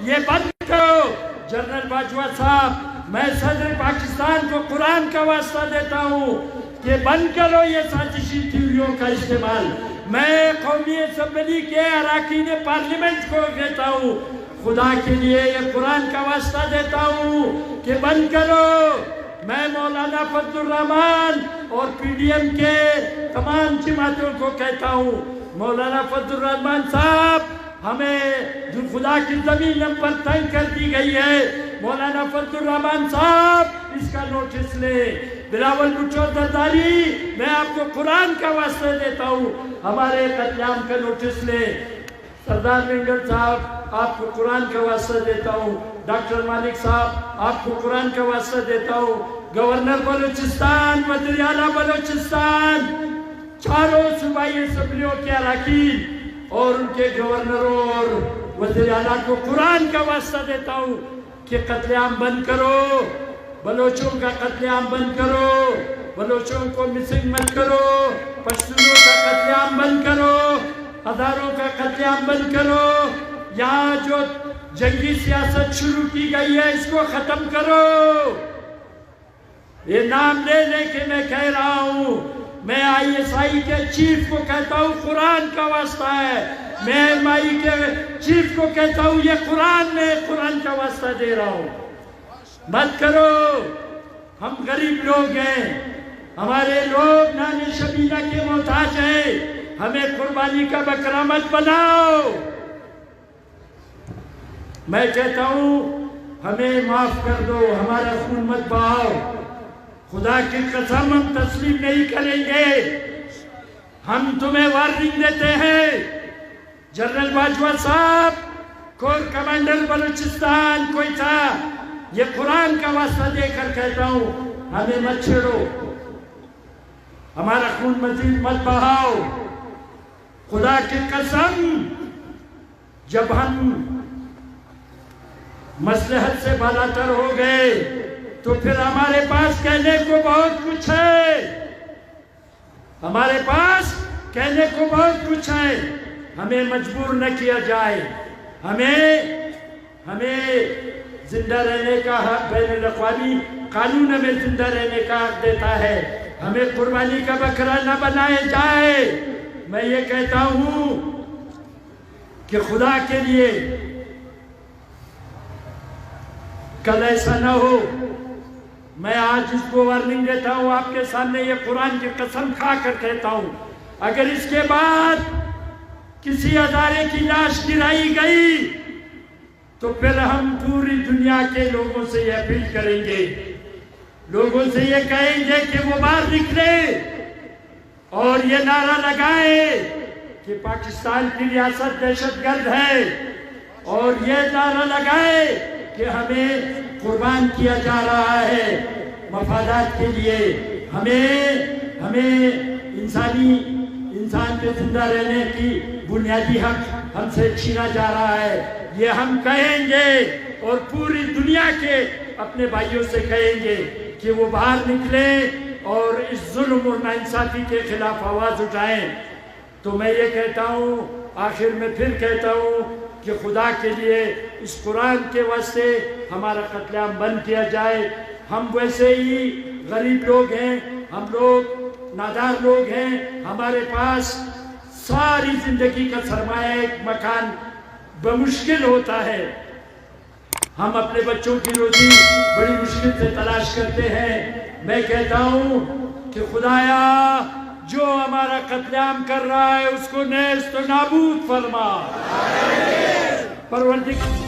یہ بند کرو۔ جنرل باجوہ صاحب، میں صدر پاکستان کو قرآن کا واسطہ دیتا ہوں کہ بند کرو یہ سازشی تھیوریوں کا استعمال۔ میں قومی اسمبلی کے اراکین پارلیمنٹ کو کہتا ہوں، خدا کے لیے یہ قرآن کا واسطہ دیتا ہوں کہ بند کرو۔ میں مولانا فضل الرحمان اور پی ڈی ایم کے تمام جماعتوں کو کہتا ہوں، مولانا فضل الرحمان صاحب، ہمیں جو خدا کی زمین ہم پر تنگ کر دی گئی ہے، مولانا فضل الرحمان صاحب اس کا نوٹس لے۔ بلاول بھٹو زرداری، میں آپ کو قرآن کا واسطہ دیتا ہوں، ہمارے قتل عام کا نوٹس لے۔ سردار مینگل صاحب، آپ کو قرآن کا واسطہ دیتا ہوں۔ ڈاکٹر مالک صاحب، آپ کو قرآن کا واسطہ دیتا ہوں۔ گورنر بلوچستان، وزیر اعلیٰ بلوچستان، چاروں صوبائی اسمبلیوں کے اراکین اور ان کے گورنروں اور وزیر اعلیٰ کو قرآن کا واسطہ دیتا ہوں کہ قتل عام بند کرو، بلوچوں کا قتل عام بند کرو، بلوچوں کو مسنگ مت کرو، پشتونوں کا قتل عام بند کرو، ہزاروں کا قتل عام بند کرو۔ یہاں جو جنگی سیاست شروع کی گئی ہے اس کو ختم کرو۔ یہ نام لے لے کے میں کہہ رہا ہوں، میں آئی ایس آئی کے چیف کو کہتا ہوں قرآن کا واسطہ ہے، میں ایم آئی کے چیف کو کہتا ہوں یہ قرآن، میں قرآن کا واسطہ دے رہا ہوں، مت کرو۔ ہم غریب لوگ ہیں، ہمارے لوگ نان شبینہ کے محتاج ہیں، ہمیں قربانی کا بکرا مت بناؤ۔ میں کہتا ہوں ہمیں معاف کر دو، ہمارا خون مت بہاؤ، خدا کی قسم ہم تسلیم نہیں کریں گے۔ ہم تمہیں وارننگ دیتے ہیں، جنرل باجوہ صاحب، کور کمانڈر بلوچستان کوئٹہ، یہ قرآن کا واسطہ دے کر کہتا ہوں ہمیں مت چھیڑو، ہمارا خون مزید مت بہاؤ۔ خدا کی قسم جب ہم مصلحت سے بالاتر ہو گئے تو پھر ہمارے پاس کہنے کو بہت کچھ ہے، ہمارے پاس کہنے کو بہت کچھ ہے۔ ہمیں مجبور نہ کیا جائے، ہمیں زندہ رہنے کا حق بین الاقوامی قانون ہمیں زندہ رہنے کا حق دیتا ہے، ہمیں قربانی کا بکرا نہ بنائے جائے۔ میں یہ کہتا ہوں کہ خدا کے لیے کل ایسا نہ ہو۔ میں آج اس کو وارننگ دیتا ہوں، آپ کے سامنے یہ قرآن کی قسم کھا کر کہتا ہوں، اگر اس کے بعد کسی ادارے کی لاش گرائی گئی تو پھر ہم پوری دنیا کے لوگوں سے یہ اپیل کریں گے، لوگوں سے یہ کہیں گے کہ وہ باہر نکلے اور یہ نعرہ لگائیں کہ پاکستان کی ریاست دہشت گرد ہے، اور یہ نعرہ لگائیں کہ ہمیں قربان کیا جا رہا ہے مفادات کے لیے، ہمیں انسان کے زندہ رہنے کی بنیادی حق ہم سے چھینا جا رہا ہے۔ یہ ہم کہیں گے اور پوری دنیا کے اپنے بھائیوں سے کہیں گے کہ وہ باہر نکلیں اور اس ظلم اور ناانصافی کے خلاف آواز اٹھائیں۔ تو میں یہ کہتا ہوں، آخر میں پھر کہتا ہوں کہ خدا کے لیے اس قرآن کے واسطے ہمارا قتل عام بند کیا جائے۔ ہم ویسے ہی غریب لوگ ہیں، ہم لوگ نادار لوگ ہیں، ہمارے پاس ساری زندگی کا سرمایہ ایک مکان بمشکل ہوتا ہے، ہم اپنے بچوں کی روزی بڑی مشکل سے تلاش کرتے ہیں۔ میں کہتا ہوں کہ خدایا جو ہمارا قتل عام کر رہا ہے اس کو نیست و نابود فرما۔ پروردگار